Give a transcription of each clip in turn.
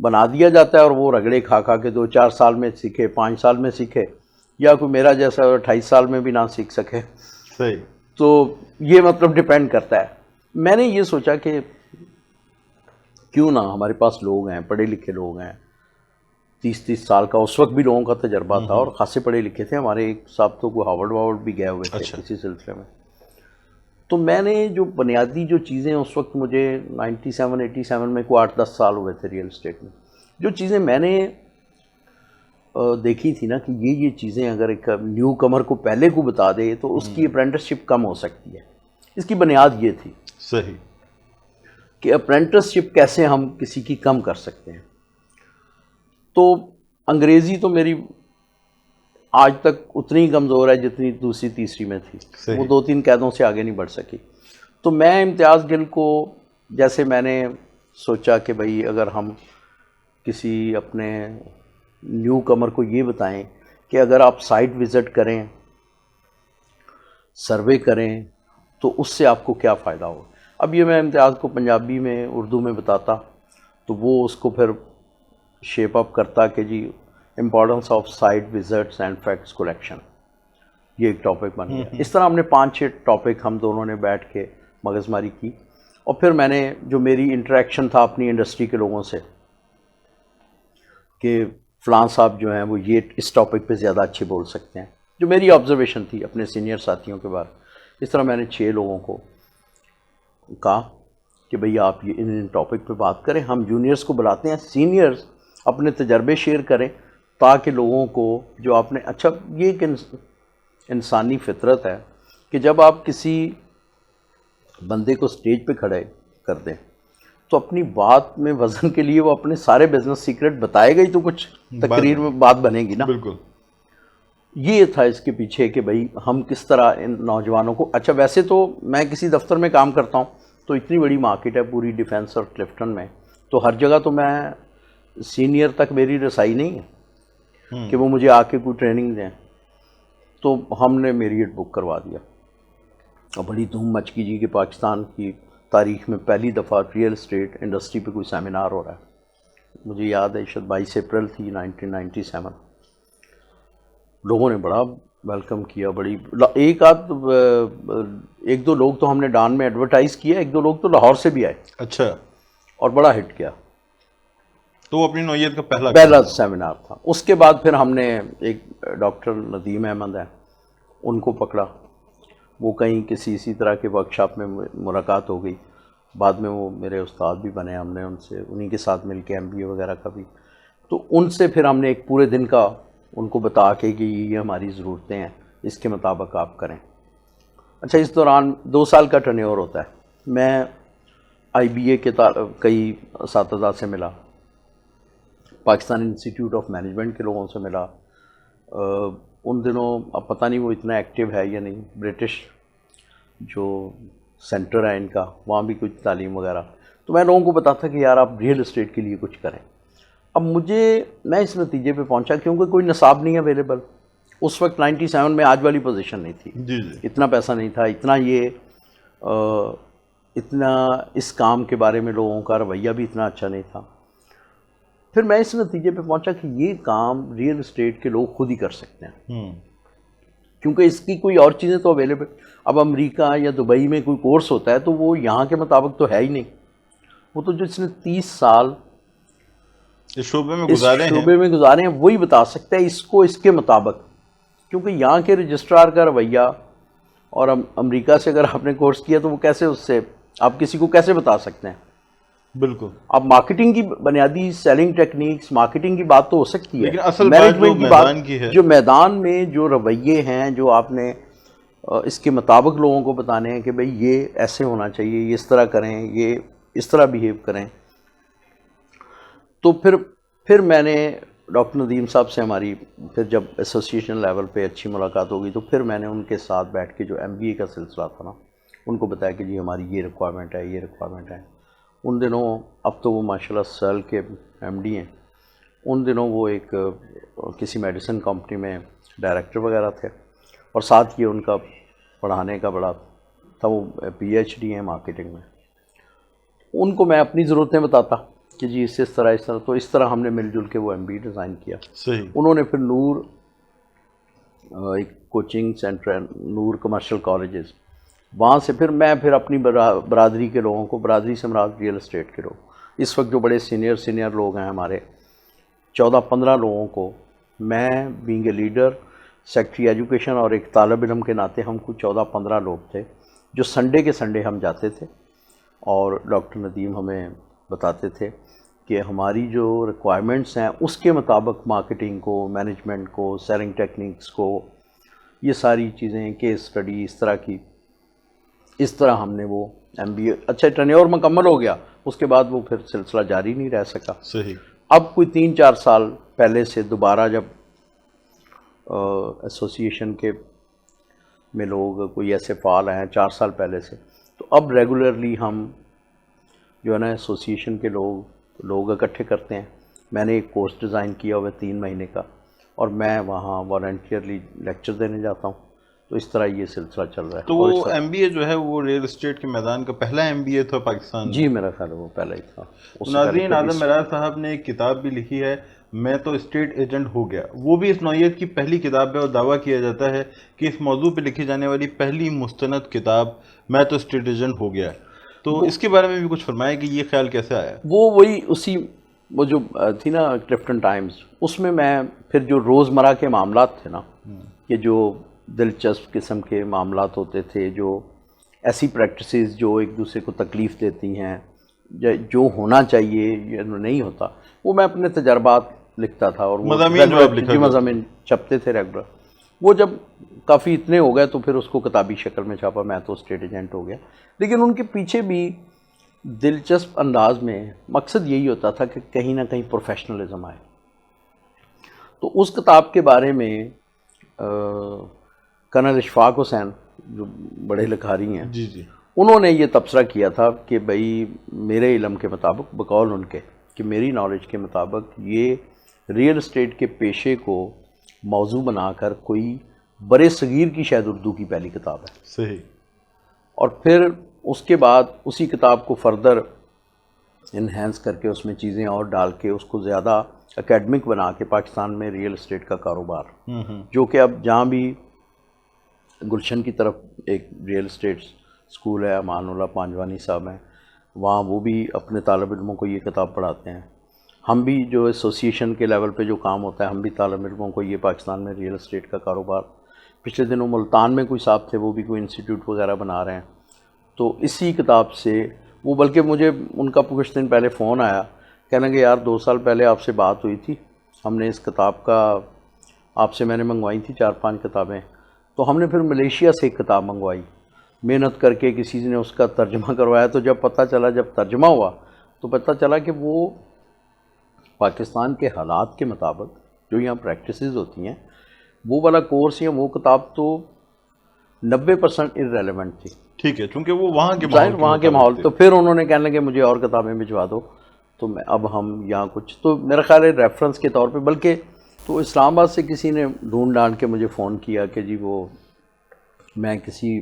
بنا دیا جاتا ہے اور وہ رگڑے کھا کھا کے 2-4 سال میں سیکھے، 5 سال میں سیکھے، یا کوئی میرا جیسا 28 سال میں بھی نہ سیکھ سکے. صحیح. تو یہ مطلب ڈیپینڈ کرتا ہے. میں نے یہ سوچا کہ کیوں نہ ہمارے پاس لوگ ہیں، پڑھے لکھے لوگ ہیں، 30 سال کا اس وقت بھی لوگوں کا تجربہ تھا اور خاصے پڑھے لکھے تھے. ہمارے ایک صاحب تو کوئی ہارورڈ بھی گئے ہوئے تھے اسی سلسلے میں. تو میں نے جو بنیادی جو چیزیں اس وقت مجھے 97 میں کوئی 8-10 سال ہوئے تھے ریئل اسٹیٹ میں، جو چیزیں میں نے دیکھی تھی نا کہ یہ چیزیں اگر ایک نیو کمر کو پہلے کو بتا دے تو اس کی اپرینٹسشپ کم ہو سکتی ہے. اس کی بنیاد یہ تھی صحیح کہ اپرینٹسشپ کیسے ہم کسی کی کم کر سکتے ہیں. تو انگریزی تو میری آج تک اتنی ہی کمزور ہے جتنی دوسری تیسری میں تھی. وہ 2-3 قیدوں سے آگے نہیں بڑھ سکی. تو میں امتیاز گل کو جیسے میں نے سوچا کہ بھئی اگر ہم کسی اپنے نیو کمر کو یہ بتائیں کہ اگر آپ سائٹ وزٹ کریں، سروے کریں، تو اس سے آپ کو کیا فائدہ ہو. اب یہ میں امتیاز کو پنجابی میں اردو میں بتاتا تو وہ اس کو پھر شیپ اپ کرتا کہ جی importance of site visits and facts collection, یہ ایک ٹاپک بن گیا. اس طرح ہم نے 5-6 ٹاپک ہم دونوں نے بیٹھ کے مغز ماری کی. اور پھر میں نے جو میری انٹریکشن تھا اپنی انڈسٹری کے لوگوں سے کہ فلاں صاحب جو ہیں وہ یہ اس ٹاپک پہ زیادہ اچھے بول سکتے ہیں، جو میری آبزرویشن تھی اپنے سینئر ساتھیوں کے بارے. اس طرح میں نے 6 لوگوں کو کہا کہ بھئی آپ یہ ان ٹاپک پہ بات کریں. ہم جونیئرس کو بلاتے ہیں، سینئرز اپنے تجربے شیئر کریں تاکہ لوگوں کو جو آپ نے اچھا یہ ایک انسانی فطرت ہے کہ جب آپ کسی بندے کو سٹیج پہ کھڑے کر دیں تو اپنی بات میں وزن کے لیے وہ اپنے سارے بزنس سیکرٹ بتائے گا ہی تو کچھ تقریر میں بات بنے گی نا. بالکل. یہ تھا اس کے پیچھے کہ بھئی ہم کس طرح ان نوجوانوں کو. اچھا ویسے تو میں کسی دفتر میں کام کرتا ہوں تو اتنی بڑی مارکیٹ ہے پوری ڈیفینس اور کلفٹن میں، تو ہر جگہ تو میں سینئر تک میری رسائی نہیں ہے کہ وہ مجھے آ کے کوئی ٹریننگ دیں. تو ہم نے میریٹ بک کروا دیا اور بڑی دھوم مچ کی جی کہ پاکستان کی تاریخ میں پہلی دفعہ ریئل اسٹیٹ انڈسٹری پہ کوئی سیمینار ہو رہا ہے. مجھے یاد ہے شاید 22 اپریل تھی 1997. لوگوں نے بڑا ویلکم کیا. بڑی ایک دو لوگ تو ہم نے ڈان میں ایڈورٹائز کیا، 1-2 لوگ تو لاہور سے بھی آئے. اچھا. اور بڑا ہٹ کیا. تو وہ اپنی نوعیت کا پہلا سیمینار تھا. اس کے بعد پھر ہم نے ایک ڈاکٹر ندیم احمد ہیں ان کو پکڑا. وہ کہیں کسی اسی طرح کے ورکشاپ میں ملاقات ہو گئی. بعد میں وہ میرے استاد بھی بنے. ہم نے ان سے انہی کے ساتھ مل کے MBA وغیرہ کا بھی. تو ان سے پھر ہم نے ایک پورے دن کا ان کو بتا کے کہ یہ ہماری ضرورتیں ہیں، اس کے مطابق آپ کریں. اچھا اس دوران 2 سال کا ٹرنیور ہوتا ہے. میں IBA کے کئی اساتذہ سے ملا، پاکستان انسٹیٹیوٹ آف مینجمنٹ کے لوگوں سے ملا. ان دنوں اب پتہ نہیں وہ اتنا ایکٹیو ہے یا نہیں، برٹش جو سینٹر ہے ان کا وہاں بھی کچھ تعلیم وغیرہ. تو میں لوگوں کو بتاتا کہ یار آپ ریئل اسٹیٹ کے لیے کچھ کریں. اب میں اس نتیجے پہ پہنچا کیونکہ کوئی نصاب نہیں اویلیبل اس وقت. 97 میں آج والی پوزیشن نہیں تھی. جی. اتنا پیسہ نہیں تھا، اتنا اس کام کے بارے میں لوگوں کا رویہ بھی اتنا اچھا نہیں تھا. پھر میں اس نتیجے پہ پہنچا کہ یہ کام ریئل اسٹیٹ کے لوگ خود ہی کر سکتے ہیں کیونکہ اس کی کوئی اور چیزیں تو اویلیبل. اب امریکہ یا دبئی میں کوئی کورس ہوتا ہے تو وہ یہاں کے مطابق تو ہے ہی نہیں. وہ تو جس نے 30 سال اس شعبے میں گزارے ہیں وہی بتا سکتا ہے اس کو اس کے مطابق. کیونکہ یہاں کے رجسٹرار کا رویہ اور امریکہ سے اگر آپ نے کورس کیا تو وہ کیسے اس سے آپ کسی کو کیسے بتا سکتے ہیں. بالکل. اب مارکیٹنگ کی بنیادی سیلنگ ٹیکنیکس مارکیٹنگ کی بات تو ہو سکتی ہے، لیکن اصل مینجمنٹ کی بات ہے جو میدان میں جو رویے ہیں جو آپ نے اس کے مطابق لوگوں کو بتانے ہیں کہ بھئی یہ ایسے ہونا چاہیے، یہ اس طرح کریں، یہ اس طرح بیہیو کریں. تو پھر میں نے ڈاکٹر ندیم صاحب سے ہماری پھر جب ایسوسیشن لیول پہ اچھی ملاقات ہو گئی تو پھر میں نے ان کے ساتھ بیٹھ کے جو MBA کا سلسلہ تھا نا ان کو بتایا کہ جی ہماری یہ ریکوائرمنٹ ہے، یہ ریکوائرمنٹ ہے. ان دنوں اب تو وہ ماشاء اللہ سیل کے MD ہیں. ان دنوں وہ ایک کسی میڈیسن کمپنی میں ڈائریکٹر وغیرہ تھے اور ساتھ یہ ان کا پڑھانے کا بڑا تھا. وہ PhD ہیں مارکیٹنگ میں. ان کو میں اپنی ضرورتیں بتاتا کہ جی اس طرح تو اس طرح ہم نے مل جل کے وہ MBA ڈیزائن کیا. صحیح. انہوں نے پھر نور ایک کوچنگ سینٹر ہے نور کمرشل کالجز، وہاں سے پھر اپنی برادری کے لوگوں کو، برادری سے مراد ریئل اسٹیٹ کے لوگ، اس وقت جو بڑے سینئر لوگ ہیں ہمارے 14-15 لوگوں کو، میں being a leader, secretary education اور ایک طالب علم کے ناطے ہم کچھ 14-15 لوگ تھے جو سنڈے کے سنڈے ہم جاتے تھے اور ڈاکٹر ندیم ہمیں بتاتے تھے کہ ہماری جو ریکوائرمنٹس ہیں اس کے مطابق مارکیٹنگ کو، مینجمنٹ کو، سیلنگ ٹیکنیکس کو، یہ ساری چیزیں، کیس اسٹڈی اس طرح ہم نے وہ MBA اچھا ٹرنیور مکمل ہو گیا. اس کے بعد وہ پھر سلسلہ جاری نہیں رہ سکا. صحیح. اب کوئی 3-4 سال پہلے سے دوبارہ جب ایسوسیشن کے میں لوگ کوئی ایسے فعال ہیں 4 سال پہلے سے، تو اب ریگولرلی ہم جو ہے نا ایسوسیشن کے لوگ اکٹھے کرتے ہیں. میں نے ایک کورس ڈیزائن کیا ہوا ہے 3 مہینے کا، اور میں وہاں والنٹیئرلی لیکچر دینے جاتا ہوں. تو اس طرح یہ سلسلہ چل رہا ہے. تو وہ MBA جو ہے وہ ریئل اسٹیٹ کے میدان کا پہلا MBA تھا پاکستان میں؟ جی میرا خیال ہے وہ پہلا ہی تھا. ناظرین، اعظم معراج صاحب نے ایک کتاب بھی لکھی ہے، میں تو اسٹیٹ ایجنٹ ہو گیا. وہ بھی اس نوعیت کی پہلی کتاب ہے اور دعویٰ کیا جاتا ہے کہ اس موضوع پہ لکھی جانے والی پہلی مستند کتاب میں تو اسٹیٹ ایجنٹ ہو گیا. تو اس کے بارے میں بھی کچھ فرمائیں کہ یہ خیال کیسے آیا؟ وہ جو تھی نا کلفٹن ٹائمز، اس میں پھر جو روزمرہ کے معاملات تھے نا، کہ جو دلچسپ قسم کے معاملات ہوتے تھے، جو ایسی پریکٹسز جو ایک دوسرے کو تکلیف دیتی ہیں، جو ہونا چاہیے یا نہیں ہوتا، وہ میں اپنے تجربات لکھتا تھا. اور مضامین چھپتے تھے ریگولر. وہ جب کافی اتنے ہو گئے تو پھر اس کو کتابی شکل میں چھاپا، میں تو اسٹیٹ ایجنٹ ہو گیا. لیکن ان کے پیچھے بھی دلچسپ انداز میں مقصد یہی ہوتا تھا کہ کہیں نہ کہیں پروفیشنلزم آئے. تو اس کتاب کے بارے میں کرنل اشفاق حسین جو بڑے لکھاری ہیں، جی جی، انہوں نے یہ تبصرہ کیا تھا کہ بھئی میرے علم کے مطابق، بقول ان کے کہ میری نالج کے مطابق، یہ ریئل اسٹیٹ کے پیشے کو موضوع بنا کر کوئی برے صغیر کی شاید اردو کی پہلی کتاب ہے. صحیح. اور پھر اس کے بعد اسی کتاب کو فردر انہینس کر کے اس میں چیزیں اور ڈال کے اس کو زیادہ اکیڈمک بنا کے پاکستان میں ریئل اسٹیٹ کا کاروبار، جو کہ اب جہاں بھی گلشن کی طرف ایک ریئل اسٹیٹ اسکول ہے، امان اللہ پانجوانی صاحب ہیں، وہاں وہ بھی اپنے طالب علموں کو یہ کتاب پڑھاتے ہیں. ہم بھی جو ایسوسیشن کے لیول پہ جو کام ہوتا ہے، ہم بھی طالب علموں کو یہ پاکستان میں ریئل اسٹیٹ کا کاروبار، پچھلے دنوں ملتان میں کوئی صاحب تھے، وہ بھی کوئی انسٹیٹیوٹ وغیرہ بنا رہے ہیں. تو اسی کتاب سے وہ، بلکہ مجھے ان کا کچھ دن پہلے فون آیا، کہنے کہ یار 2 سال پہلے آپ سے بات ہوئی تھی، ہم نے اس کتاب کا آپ سے میں نے منگوائی تھی 4-5 کتابیں، تو ہم نے پھر ملیشیا سے ایک کتاب منگوائی، محنت کر کے کسی نے اس کا ترجمہ کروایا. تو جب پتہ چلا، جب ترجمہ ہوا تو پتہ چلا کہ وہ پاکستان کے حالات کے مطابق جو یہاں پریکٹسز ہوتی ہیں، وہ والا کورس یا وہ کتاب تو 90% irrelevant تھی. ٹھیک ہے، چونکہ وہ وہاں کے ماحول. تو پھر انہوں نے کہنے لگے مجھے اور کتابیں بھجوا دو. تو اب ہم یہاں کچھ، تو میرا خیال ہے ریفرنس کے طور پہ، بلکہ تو اسلام آباد سے کسی نے ڈھونڈ ڈانڈ کے مجھے فون کیا کہ جی وہ میں کسی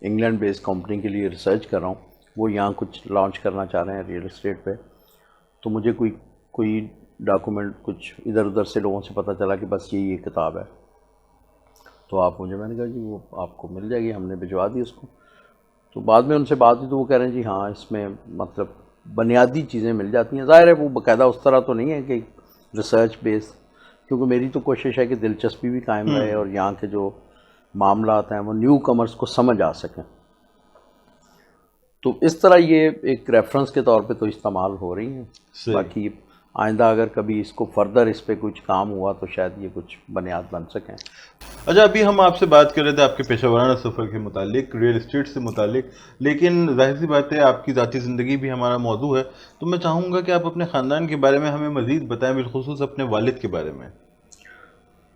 انگلینڈ بیس کمپنی کے لیے ریسرچ کر رہا ہوں، وہ یہاں کچھ لانچ کرنا چاہ رہے ہیں ریئل اسٹیٹ پہ. تو مجھے کوئی ڈاکومنٹ کچھ ادھر ادھر سے لوگوں سے پتہ چلا کہ بس یہ کتاب ہے، تو آپ مجھے، میں نے کہا جی وہ آپ کو مل جائے گی. ہم نے بھجوا دی اس کو. تو بعد میں ان سے بات ہوئی تو وہ کہہ رہے ہیں جی ہاں اس میں مطلب بنیادی چیزیں مل جاتی ہیں. ظاہر ہے وہ باقاعدہ اس طرح تو نہیں ہے کہ ریسرچ بیس، کیونکہ میری تو کوشش ہے کہ دلچسپی بھی قائم رہے اور یہاں کے جو معاملات ہیں وہ نیو کمرز کو سمجھ آ سکیں. تو اس طرح یہ ایک ریفرنس کے طور پہ تو استعمال ہو رہی ہیں. باقی آئندہ اگر کبھی اس کو فردر اس پہ کچھ کام ہوا تو شاید یہ کچھ بنیاد بن سکیں. اچھا، ابھی ہم آپ سے بات کر رہے تھے آپ کے پیشہ ورانہ سفر کے متعلق، ریئل اسٹیٹ سے متعلق، لیکن ظاہر سی بات ہے آپ کی ذاتی زندگی بھی ہمارا موضوع ہے. تو میں چاہوں گا کہ آپ اپنے خاندان کے بارے میں ہمیں مزید بتائیں، بالخصوص اپنے والد کے بارے میں.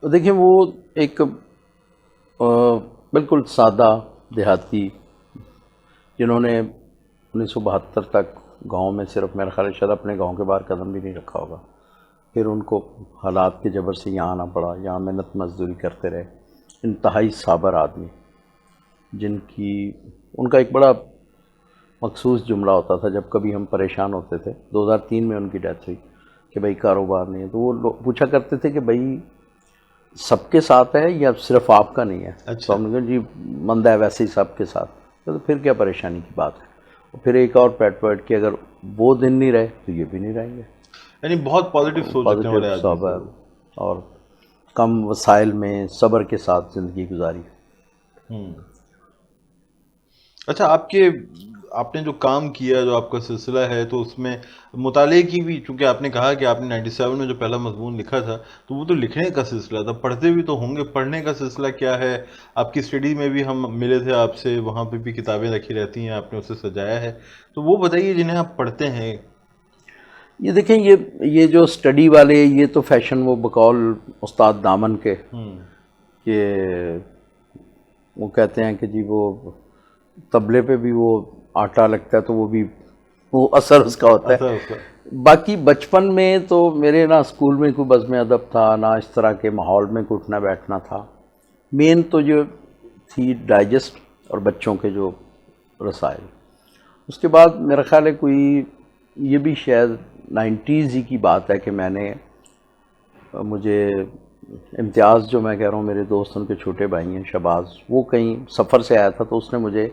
دیکھیں وہ ایک بالکل سادہ دیہاتی، جنہوں نے 1972 تک گاؤں میں صرف میرا خیال ہے شاید اپنے گاؤں کے باہر قدم بھی نہیں رکھا ہوگا. پھر ان کو حالات کے جبر سے یہاں آنا پڑا، یہاں محنت مزدوری کرتے رہے. انتہائی صابر آدمی، ان کا ایک بڑا مخصوص جملہ ہوتا تھا جب کبھی ہم پریشان ہوتے تھے. 2003 میں ان کی ڈیتھ ہوئی کہ بھائی کاروبار نہیں ہے, تو وہ پوچھا کرتے تھے کہ بھائی سب کے ساتھ ہے یا صرف آپ کا نہیں ہے؟ تو ہم نے کہا جی مندہ ہے ویسے ہی سب کے ساتھ. تو پھر کیا پریشانی کی بات ہے. اور پھر ایک اور پیٹ ورڈ کہ اگر وہ دن نہیں رہے تو یہ بھی نہیں رہیں گے. یعنی بہت پازیٹیو سوچ رکھنے والے آدمی صبر اور کم وسائل میں صبر کے ساتھ زندگی گزاری. اچھا, آپ نے جو کام کیا, جو آپ کا سلسلہ ہے, تو اس میں مطالعے کی بھی, چونکہ آپ نے کہا کہ آپ نے 97 میں جو پہلا مضمون لکھا تھا تو وہ تو لکھنے کا سلسلہ تھا, پڑھتے بھی تو ہوں گے, پڑھنے کا سلسلہ کیا ہے؟ آپ کی اسٹڈی میں بھی ہم ملے تھے آپ سے, وہاں پہ بھی کتابیں رکھی رہتی ہیں, آپ نے اسے سجایا ہے, تو وہ بتائیے جنہیں آپ پڑھتے ہیں. یہ دیکھیں یہ جو اسٹڈی والے, یہ تو فیشن وہ بقول استاد دامن کے کہ وہ کہتے ہیں کہ جی وہ طبلے پہ بھی وہ آٹا لگتا ہے تو وہ بھی وہ اثر اس کا ہوتا ہے. باقی بچپن میں تو میرے نہ اسکول میں کوئی بزم ادب تھا, نہ اس طرح کے ماحول میں کوئی اٹھنا بیٹھنا تھا. مین تو جو تھی ڈائجسٹ اور بچوں کے جو رسائل. اس کے بعد میرا خیال ہے کوئی یہ بھی شاید 90s ہی کی بات ہے کہ میں نے, مجھے امتیاز جو میں کہہ رہا ہوں, میرے دوست ان کے چھوٹے بھائی ہیں شہباز, وہ کہیں سفر سے آیا تھا تو اس نے مجھے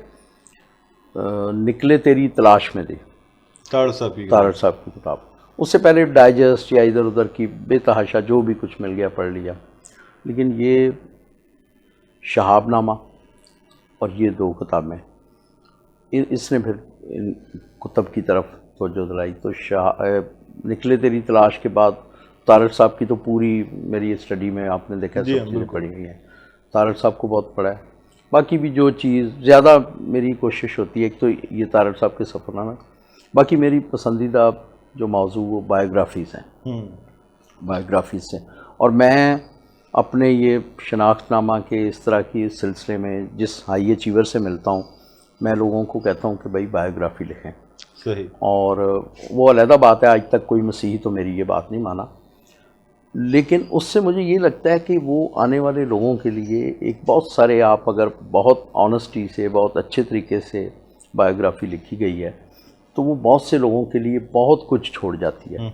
نکلے تیری تلاش میں دی, تارڑ صاحب کی کتاب. اس سے پہلے ڈائجسٹ یا ادھر ادھر کی بے تحاشا جو بھی کچھ مل گیا پڑھ لیا. لیکن یہ شہاب نامہ اور یہ دو کتابیں اس نے پھر ان کتب کی طرف توجہ دلائی. تو نکلے تیری تلاش کے بعد طارق صاحب کی تو پوری میری اسٹڈی میں آپ نے دیکھا سب چیزیں پڑھی ہوئی ہیں. طارق صاحب کو بہت پڑھا ہے. باقی بھی جو چیز زیادہ میری کوشش ہوتی ہے, ایک تو یہ طارق صاحب کے سفرنامہ, باقی میری پسندیدہ جو موضوع وہ بایوگرافیز ہیں, بایوگرافیز سے. اور میں اپنے یہ شناخت نامہ کے اس طرح کی سلسلے میں جس ہائی اچیور سے ملتا ہوں, میں لوگوں کو کہتا ہوں کہ بھائی بایوگرافی لکھیں. صحیح. اور وہ علیحدہ بات ہے, آج تک کوئی مسیحی تو میری یہ بات نہیں مانا, لیکن اس سے مجھے یہ لگتا ہے کہ وہ آنے والے لوگوں کے لیے ایک بہت سارے, آپ اگر بہت آنیسٹی سے بہت اچھے طریقے سے بایوگرافی لکھی گئی ہے تو وہ بہت سے لوگوں کے لیے بہت کچھ چھوڑ جاتی ہے.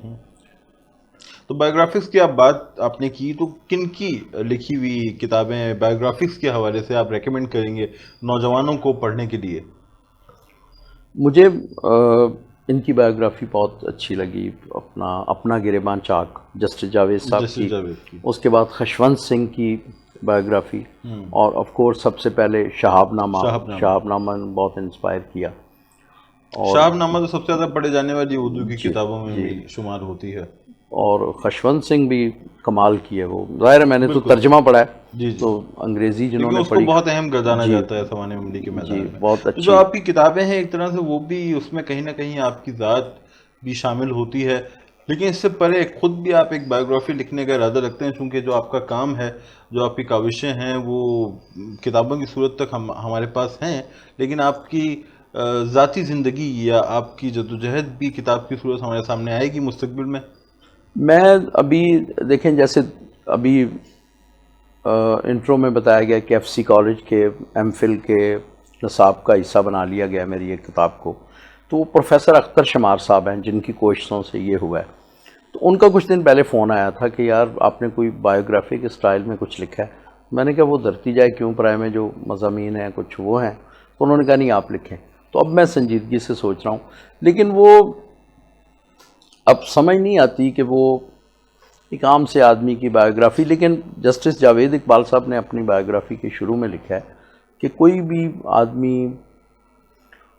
تو بایوگرافکس کی آپ نے کی, تو کن کی لکھی ہوئی کتابیں بایوگرافکس کے حوالے سے آپ ریکمینڈ کریں گے نوجوانوں کو پڑھنے کے لیے؟ مجھے ان کی بایوگرافی بہت اچھی لگی. اپنا گریباں چاک جسٹس جاوید صاحب کی, اس کے بعد خشونت سنگھ کی بایوگرافی, اور آف کورس سب سے پہلے شہاب نامہ نے بہت انسپائر کیا. شہاب نامہ تو سب سے زیادہ پڑھے جانے والی اردو کی کتابوں میں بھی شمار ہوتی ہے. اور خشونت سنگھ بھی کمال کی ہے. وہ ظاہر ہے میں نے تو ترجمہ پڑھا ہے, تو انگریزی جنہوں نے پڑھی بہت اہم گردانا جاتا ہے سوانح عملی کے میدان میں. بہت اچھی جو آپ کی کتابیں ہیں ایک طرح سے وہ بھی, اس میں کہیں نہ کہیں آپ کی ذات بھی شامل ہوتی ہے, لیکن اس سے پرے خود بھی آپ ایک بایوگرافی لکھنے کا ارادہ رکھتے ہیں, چونکہ جو آپ کا کام ہے, جو آپ کی کاوشیں ہیں, وہ کتابوں کی صورت تک ہمارے پاس ہیں, لیکن آپ کی ذاتی زندگی یا آپ کی جدوجہد بھی کتاب کی صورت ہمارے سامنے آئے گی مستقبل میں. میں ابھی دیکھیں, جیسے ابھی انٹرو میں بتایا گیا کہ ایف سی کالج کے ایم فل کے نصاب کا حصہ بنا لیا گیا میری ایک کتاب کو. تو وہ پروفیسر اختر شمار صاحب ہیں جن کی کوششوں سے یہ ہوا ہے. تو ان کا کچھ دن پہلے فون آیا تھا کہ یار آپ نے کوئی بایوگرافی کے سٹائل میں کچھ لکھا ہے. میں نے کہا وہ دھرتی جائے کیوں پرائے میں جو مضامین ہیں کچھ وہ ہیں. تو انہوں نے کہا نہیں آپ لکھیں. تو اب میں سنجیدگی سے سوچ رہا ہوں, لیکن وہ اب سمجھ نہیں آتی کہ وہ ایک عام سے آدمی کی بایوگرافی. لیکن جسٹس جاوید اقبال صاحب نے اپنی بایوگرافی کے شروع میں لکھا ہے کہ کوئی بھی آدمی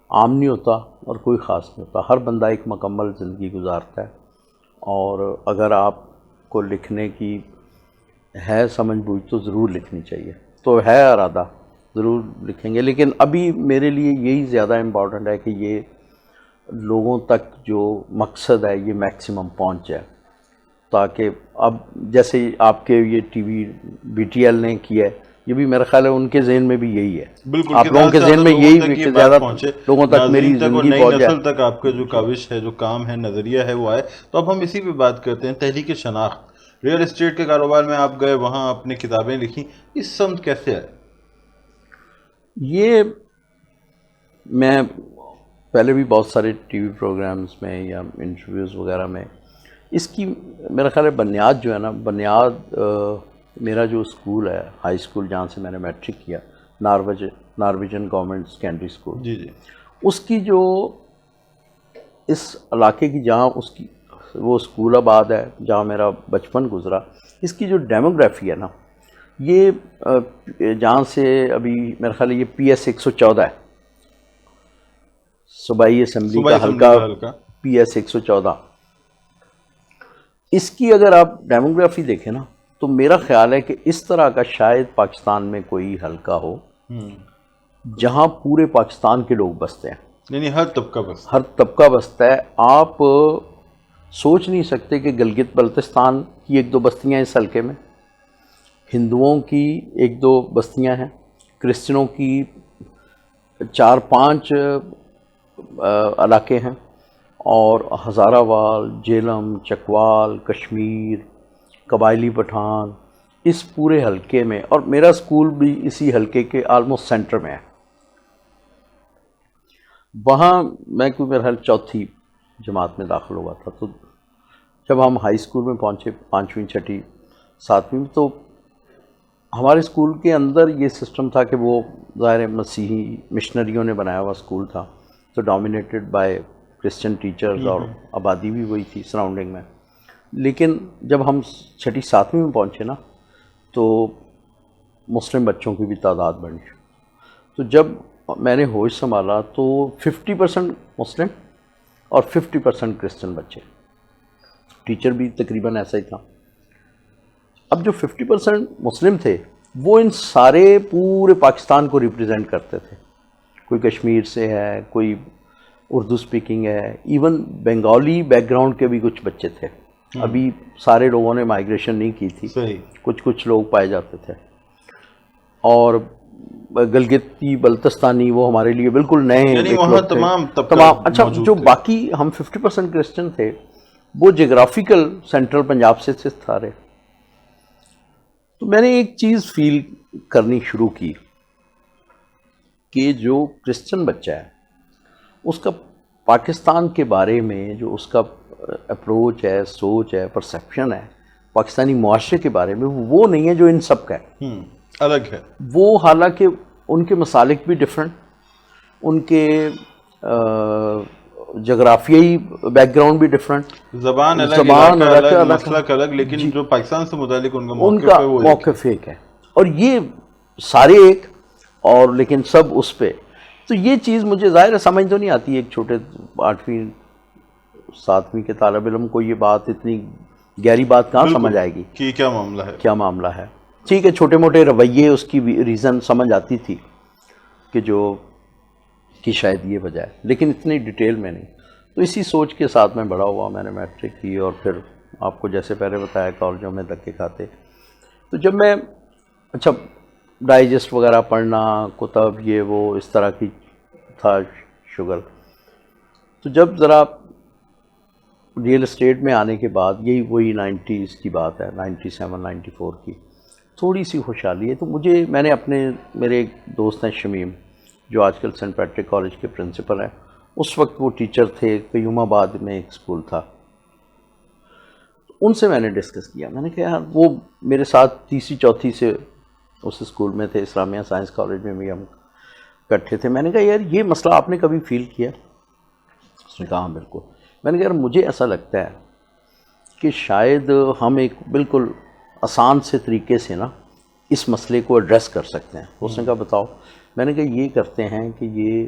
عام نہیں ہوتا اور کوئی خاص نہیں ہوتا, ہر بندہ ایک مکمل زندگی گزارتا ہے. اور اگر آپ کو لکھنے کی ہے سمجھ بوجھ تو ضرور لکھنی چاہیے. تو ہے ارادہ, ضرور لکھیں گے, لیکن ابھی میرے لیے یہی زیادہ امپورٹنٹ ہے کہ یہ لوگوں تک جو مقصد ہے یہ میکسیمم پہنچ جائے, تاکہ اب جیسے آپ کے یہ T V B T L نے کیا ہے, یہ بھی میرا خیال ہے ان کے ذہن میں بھی یہی ہے. بالکل, آپ لوگوں کے ذہن میں یہی کہ زیادہ لوگوں تک میری زندگی پہنچ جائے, نسل تک آپ کا جو کاوش ہے, جو کام ہے, نظریہ ہے وہ آئے. تو اب ہم اسی پہ بات کرتے ہیں, تحریک شناخت. ریئل اسٹیٹ کے کاروبار میں آپ گئے, وہاں اپنی کتابیں لکھیں, اس سمت کیسے آئے؟ یہ میں پہلے بھی بہت سارے ٹی وی پروگرامز میں یا انٹرویوز وغیرہ میں اس کی میرا خیال ہے بنیاد جو ہے نا، بنیاد میرا جو اسکول ہے ہائی اسکول جہاں سے میں نے میٹرک کیا، نارویجن گورنمنٹ سیکنڈری اسکول، جی جی، اس کی جو اس علاقے کی جہاں اس کی وہ اسکول آباد ہے، جہاں میرا بچپن گزرا، اس کی جو ڈیموگرافی ہے نا، یہ جہاں سے ابھی میرا خیال ہے یہ PS 114 ہے، صوبائی اسمبلی کا حلقہ PS 114، اس کی اگر آپ ڈیموگرافی دیکھیں نا تو میرا خیال ہے کہ اس طرح کا شاید پاکستان میں کوئی حلقہ ہو جہاں پورے پاکستان کے لوگ بستے ہیں، یعنی ہر طبقہ بس، ہر طبقہ بستا ہے۔ آپ سوچ نہیں سکتے کہ گلگت بلتستان کی 1-2 بستیاں اس حلقے میں، ہندوؤں کی 1-2 بستیاں ہیں، کرسچنوں کی 4-5 علاقے ہیں، اور ہزارہ وال، جیلم، چکوال، کشمیر، قبائلی پٹھان، اس پورے حلقے میں، اور میرا اسکول بھی اسی حلقے کے آلموسٹ سینٹر میں ہے۔ وہاں میں کوئی میرا خیال 4تھی جماعت میں داخل ہوا تھا، تو جب ہم ہائی اسکول میں پہنچے 5ویں 6ٹھی 7ویں میں، تو ہمارے اسکول کے اندر یہ سسٹم تھا کہ وہ ظاہر مسیحی مشنریوں نے بنایا ہوا اسکول تھا، تو ڈومینیٹڈ بائی کرسچن ٹیچرز، اور آبادی بھی وہی تھی سراؤنڈنگ میں۔ لیکن جب ہم 6ٹھی 7ویں میں پہنچے نا تو مسلم بچوں کی بھی تعداد بڑھی، تو جب میں نے ہوش سنبھالا تو 50% مسلم اور 50% کرسچن بچے، ٹیچر بھی تقریباً ایسا ہی تھا۔ اب جو 50% مسلم تھے وہ ان سارے پورے پاکستان کو ریپرزینٹ کرتے تھے، کوئی کشمیر سے ہے، کوئی اردو سپیکنگ ہے، ایون بنگالی بیک گراؤنڈ کے بھی کچھ بچے تھے، ابھی سارے لوگوں نے مائیگریشن نہیں کی تھی، کچھ لوگ پائے جاتے تھے، اور گلگتی بلتستانی وہ ہمارے لیے بالکل نئے، یعنی وہاں تمام اچھا جو باقی ہم 50% کرسچن تھے وہ جغرافیکل سینٹرل پنجاب سے تھا رہے۔ تو میں نے ایک چیز فیل کرنی شروع کی کہ جو کرسچن بچہ ہے اس کا پاکستان کے بارے میں جو اس کا اپروچ ہے، سوچ ہے، پرسیپشن ہے پاکستانی معاشرے کے بارے میں، وہ نہیں ہے جو ان سب کا ہے، الگ ہے وہ حالانکہ ان کے مسالک بھی ڈفرینٹ، ان کے جغرافیائی بیک گراؤنڈ بھی ڈفرینٹ، زبان الگ، مسلک الگ، لیکن جو پاکستان سے متعلق ان کا موقف ایک ہے، اور یہ سارے ایک، اور لیکن سب اس پہ۔ تو یہ چیز مجھے ظاہر سمجھ تو نہیں آتی، ایک چھوٹے 8ویں 7ویں کے طالب علم کو یہ بات، اتنی گہری بات کہاں سمجھ آئے گی کہ کیا معاملہ ہے، کیا معاملہ ہے۔ ٹھیک ہے، چھوٹے موٹے رویے اس کی ریزن سمجھ آتی تھی کہ شاید یہ وجہ ہے، لیکن اتنی ڈیٹیل میں نہیں۔ تو اسی سوچ کے ساتھ میں بڑا ہوا، میں نے میٹرک کی، اور پھر آپ کو جیسے پہلے بتایا کالجوں میں دھکے کھاتے۔ تو جب میں اچھا ڈائجسٹ وغیرہ پڑھنا، کتب یہ وہ اس طرح کی تھا شغل، تو جب ذرا ریئل اسٹیٹ میں آنے کے بعد، یہی وہی 90s کی بات ہے، 97 94 کی، تھوڑی سی خوشحالی ہے۔ تو میں نے میرے ایک دوست ہیں شمیم، جو آج کل سینٹ پیٹرک کالج کے پرنسپل ہیں، اس وقت وہ ٹیچر تھے، قیوم آباد میں ایک اسکول تھا، ان سے میں نے ڈسکس کیا، میں نے کہا یار وہ میرے ساتھ 3ری 4تھی سے اس اسکول میں تھے، اسلامیہ سائنس کالج میں بھی ہم اکٹھے تھے، میں نے کہا یار یہ مسئلہ آپ نے کبھی فیل کیا؟ اس نے کہا ہاں بالکل۔ میں نے کہا یار مجھے ایسا لگتا ہے کہ شاید ہم ایک بالکل آسان سے طریقے سے نا اس مسئلے کو ایڈریس کر سکتے ہیں۔ اس نے کہا بتاؤ؟ میں نے کہا یہ کرتے ہیں کہ یہ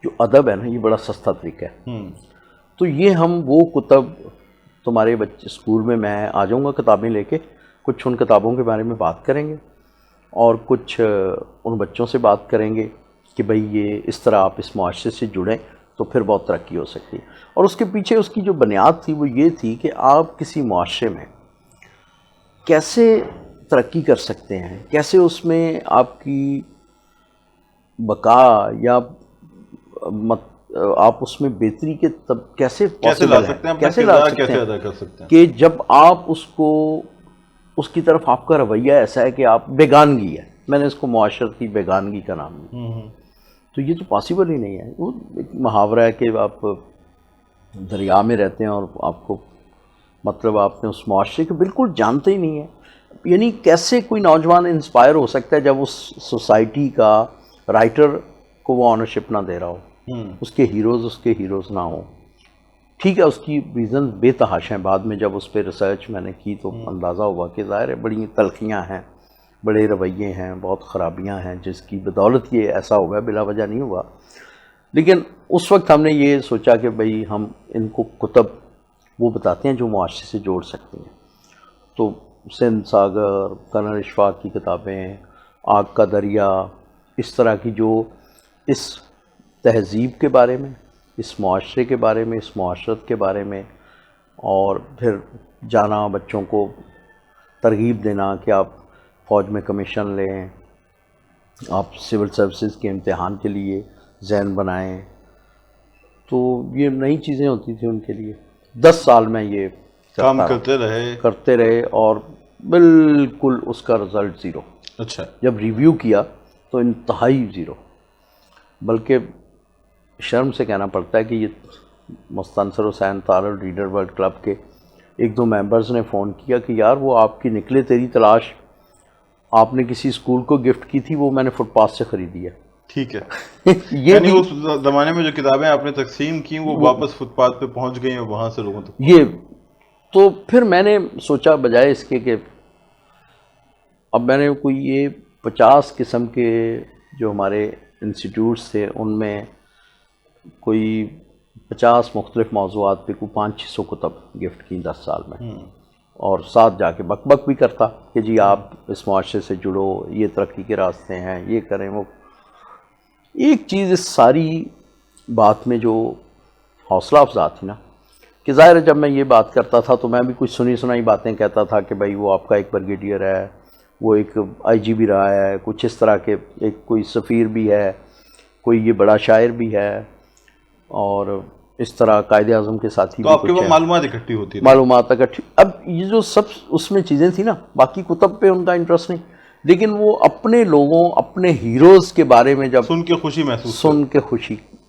جو ادب ہے نا یہ بڑا سستا طریقہ ہے، تو یہ ہم وہ کتب تمہارے بچے اسکول میں آ جاؤں گا کتابیں لے کے، کچھ ان کتابوں کے بارے میں بات کریں گے، اور کچھ ان بچوں سے بات کریں گے کہ بھئی یہ اس طرح آپ اس معاشرے سے جڑیں تو پھر بہت ترقی ہو سکتی ہے۔ اور اس کے پیچھے اس کی جو بنیاد تھی وہ یہ تھی کہ آپ کسی معاشرے میں کیسے ترقی کر سکتے ہیں، کیسے اس میں آپ کی بقا یا آپ اس میں بہتری کے کیسے لا سکتے ہیں، کیسے ادا کر سکتے ہیں، کہ جب آپ اس کی طرف آپ کا رویہ ایسا ہے کہ آپ بیگانگی ہے، میں نے اس کو معاشرتی بیگانگی کا نام دیا، تو یہ تو پاسبل ہی نہیں ہے. وہ ایک محاورہ ہے کہ آپ دریا میں رہتے ہیں اور آپ کو مطلب آپ نے اس معاشرے کو بالکل جانتے ہی نہیں ہیں. یعنی کیسے کوئی نوجوان انسپائر ہو سکتا ہے جب اس سوسائٹی کا رائٹر کو وہ آنرشپ نہ دے رہا ہو, اس کے ہیروز نہ ہوں. ٹھیک ہے, اس کی ریزن بے تحاشا ہیں. بعد میں جب اس پہ ریسرچ میں نے کی تو اندازہ ہوا کہ ظاہر ہے بڑی تلخیاں ہیں, بڑے رویے ہیں, بہت خرابیاں ہیں جس کی بدولت یہ ایسا ہو گیا, بلا وجہ نہیں ہوا. لیکن اس وقت ہم نے یہ سوچا کہ بھئی ہم ان کو کتب وہ بتاتے ہیں جو معاشرے سے جوڑ سکتے ہیں. تو سندھ ساگر, کرنل اشفاق کی کتابیں, آگ کا دریا, اس طرح کی جو اس تہذیب کے بارے میں, اس معاشرے کے بارے میں, اس معاشرت کے بارے میں, اور پھر جانا بچوں کو ترغیب دینا کہ آپ فوج میں کمیشن لیں, آپ سول سروسز کے امتحان کے لیے ذہن بنائیں. تو یہ نئی چیزیں ہوتی تھیں ان کے لیے. 10 سال میں یہ کام کرتے رہے اور بالکل اس کا رزلٹ زیرو. اچھا. جب ریویو کیا تو انتہائی زیرو. بلکہ شرم سے کہنا پڑتا ہے کہ یہ مستنصر حسین طارل ریڈر ورلڈ کلب کے 1-2 ممبرز نے فون کیا کہ یار وہ آپ کی نکلے تیری تلاش, آپ نے کسی اسکول کو گفٹ کی تھی, وہ میں نے فٹ پاتھ سے خریدی ہے. ٹھیک ہے. یہ اس زمانے میں جو کتابیں آپ نے تقسیم کی وہ واپس فٹ پاتھ پہ پہنچ گئی ہیں وہاں سے لوگوں تک. یہ تو پھر میں نے سوچا بجائے اس کے کہ اب میں نے کوئی یہ 50 قسم کے جو ہمارے انسٹیٹیوٹس تھے ان میں کوئی 50 مختلف موضوعات پہ کوئی 500-600 کتب گفٹ کی 10 سال میں, اور ساتھ جا کے بک بک بھی کرتا کہ جی آپ اس معاشرے سے جڑو, یہ ترقی کے راستے ہیں, یہ کریں وہ. ایک چیز اس ساری بات میں جو حوصلہ افزا تھی نا, کہ ظاہر ہے جب میں یہ بات کرتا تھا تو میں بھی کچھ سنی سنائی باتیں کہتا تھا کہ بھائی وہ آپ کا ایک بریگیڈیئر ہے, وہ ایک IG بھی رہا ہے, کچھ اس طرح کے, ایک کوئی سفیر بھی ہے, کوئی یہ بڑا شاعر بھی ہے, اور اس طرح قائد اعظم کے ساتھی. تو آپ کے پاس معلومات اکٹھی ہوتی تھی. معلومات اکٹھی. اب یہ جو سب اس میں چیزیں تھیں نا, باقی کتب پہ ان کا انٹرسٹ نہیں, لیکن وہ اپنے لوگوں, اپنے ہیروز کے بارے میں جب سن کے خوشی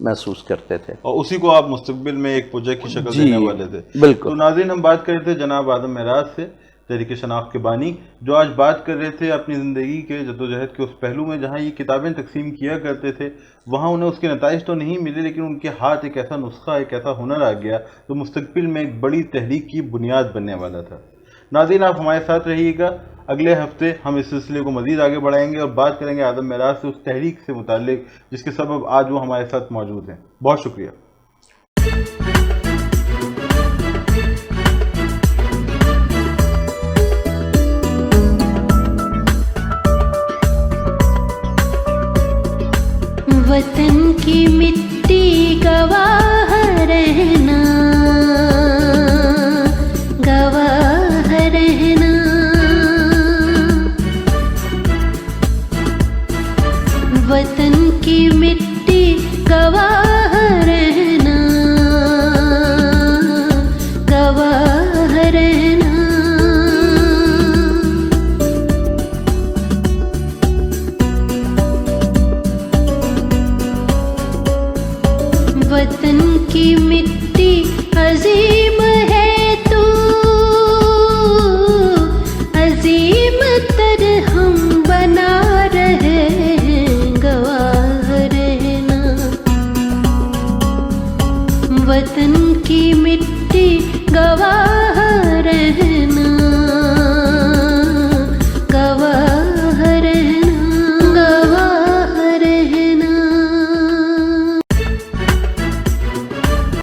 محسوس کرتے تھے, اور اسی کو آپ مستقبل میں ایک پروجیکٹ کی شکل دینے والے تھے. بالکل. تو ناظرین, ہم بات کر رہے تھے جناب اعظم معراج سے, تحریک شناخت کے بانی, جو آج بات کر رہے تھے اپنی زندگی کے جدوجہد کے اس پہلو میں جہاں یہ کتابیں تقسیم کیا کرتے تھے, وہاں انہیں اس کے نتائج تو نہیں ملے, لیکن ان کے ہاتھ ایک ایسا نسخہ, ایک ایسا ہنر آ گیا جو مستقبل میں ایک بڑی تحریک کی بنیاد بننے والا تھا. ناظرین, آپ ہمارے ساتھ رہیے گا. اگلے ہفتے ہم اس سلسلے کو مزید آگے بڑھائیں گے اور بات کریں گے اعظم معراج سے, اس تحریک سے متعلق جس کے سبب آج وہ ہمارے ساتھ موجود ہیں. بہت شکریہ. وطن کی مٹی گواہ رہنا, گواہ رہنا, وطن